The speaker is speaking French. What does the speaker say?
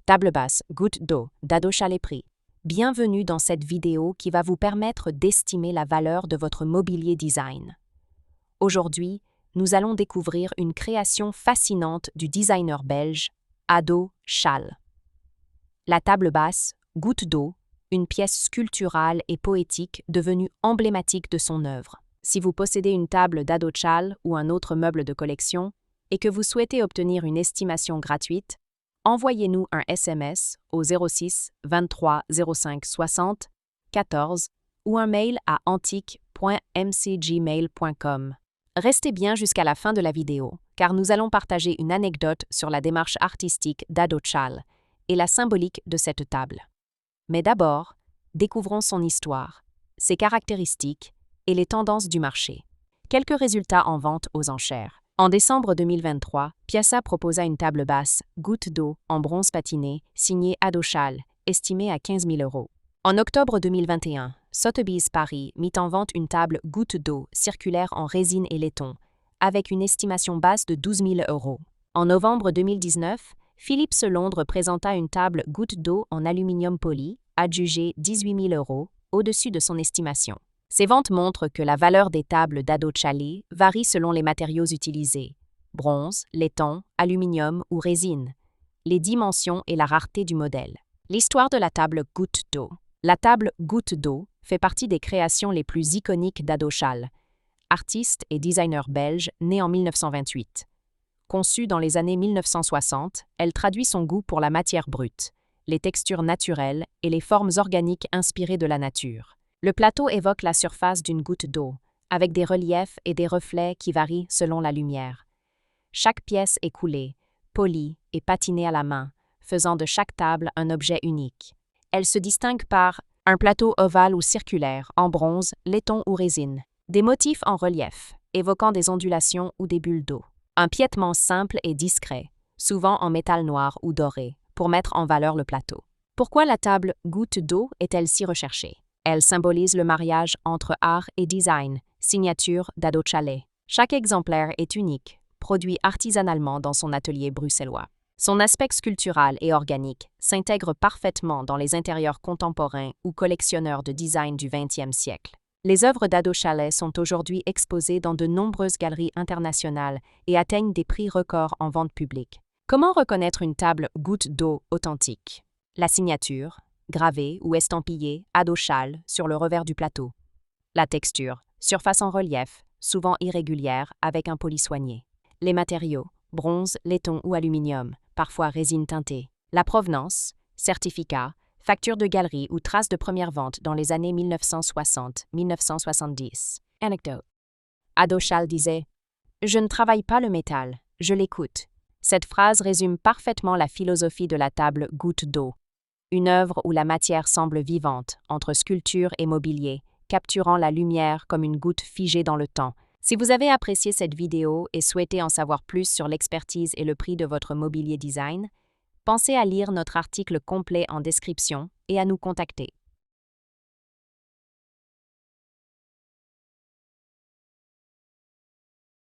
Table basse, goutte d'eau, d'Ado Chalet Prix. Bienvenue dans cette vidéo qui va vous permettre d'estimer la valeur de votre mobilier design. Aujourd'hui, nous allons découvrir une création fascinante du designer belge, Ado Chalet. La table basse, goutte d'eau, une pièce sculpturale et poétique devenue emblématique de son œuvre. Si vous possédez une table d'Ado Chalet ou un autre meuble de collection et que vous souhaitez obtenir une estimation gratuite, envoyez-nous un SMS au 06 23 05 60 14 ou un mail à antique.mcgmail.com. Restez bien jusqu'à la fin de la vidéo, car nous allons partager une anecdote sur la démarche artistique d'Ado Chalet et la symbolique de cette table. Mais d'abord, découvrons son histoire, ses caractéristiques et les tendances du marché. Quelques résultats en vente aux enchères. En décembre 2023, Piazza proposa une table basse, goutte d'eau, en bronze patiné, signée Ado Chalet, estimée à 15 000 €. En octobre 2021, Sotheby's Paris mit en vente une table goutte d'eau circulaire en résine et laiton, avec une estimation basse de 12 000 €. En novembre 2019, Philips Londres présenta une table goutte d'eau en aluminium poli, adjugée 18 000 € au-dessus de son estimation. Ces ventes montrent que la valeur des tables d'Ado Chalet varie selon les matériaux utilisés, bronze, laiton, aluminium ou résine, les dimensions et la rareté du modèle. L'histoire de la table goutte d'eau. La table goutte d'eau fait partie des créations les plus iconiques d'Ado Chalet, artiste et designer belge né en 1928. Conçue dans les années 1960, elle traduit son goût pour la matière brute, les textures naturelles et les formes organiques inspirées de la nature. Le plateau évoque la surface d'une goutte d'eau, avec des reliefs et des reflets qui varient selon la lumière. Chaque pièce est coulée, polie et patinée à la main, faisant de chaque table un objet unique. Elle se distingue par un plateau ovale ou circulaire, en bronze, laiton ou résine, des motifs en relief, évoquant des ondulations ou des bulles d'eau. Un piétement simple et discret, souvent en métal noir ou doré, pour mettre en valeur le plateau. Pourquoi la table goutte d'eau est-elle si recherchée? Elle symbolise le mariage entre art et design, signature d'Ado Chalet. Chaque exemplaire est unique, produit artisanalement dans son atelier bruxellois. Son aspect sculptural et organique s'intègre parfaitement dans les intérieurs contemporains ou collectionneurs de design du XXe siècle. Les œuvres d'Ado Chalet sont aujourd'hui exposées dans de nombreuses galeries internationales et atteignent des prix records en vente publique. Comment reconnaître une table goutte d'eau authentique? La signature, gravée ou estampillée Ado Chalet sur le revers du plateau. La texture, surface en relief, souvent irrégulière avec un poli soigné. Les matériaux, bronze, laiton ou aluminium, parfois résine teintée. La provenance, certificat, facture de galerie ou trace de première vente dans les années 1960-1970. Anecdote. Ado Chalet disait « Je ne travaille pas le métal, je l'écoute ». Cette phrase résume parfaitement la philosophie de la table goutte d'eau. Une œuvre où la matière semble vivante, entre sculpture et mobilier, capturant la lumière comme une goutte figée dans le temps. Si vous avez apprécié cette vidéo et souhaitez en savoir plus sur l'expertise et le prix de votre mobilier design, pensez à lire notre article complet en description et à nous contacter.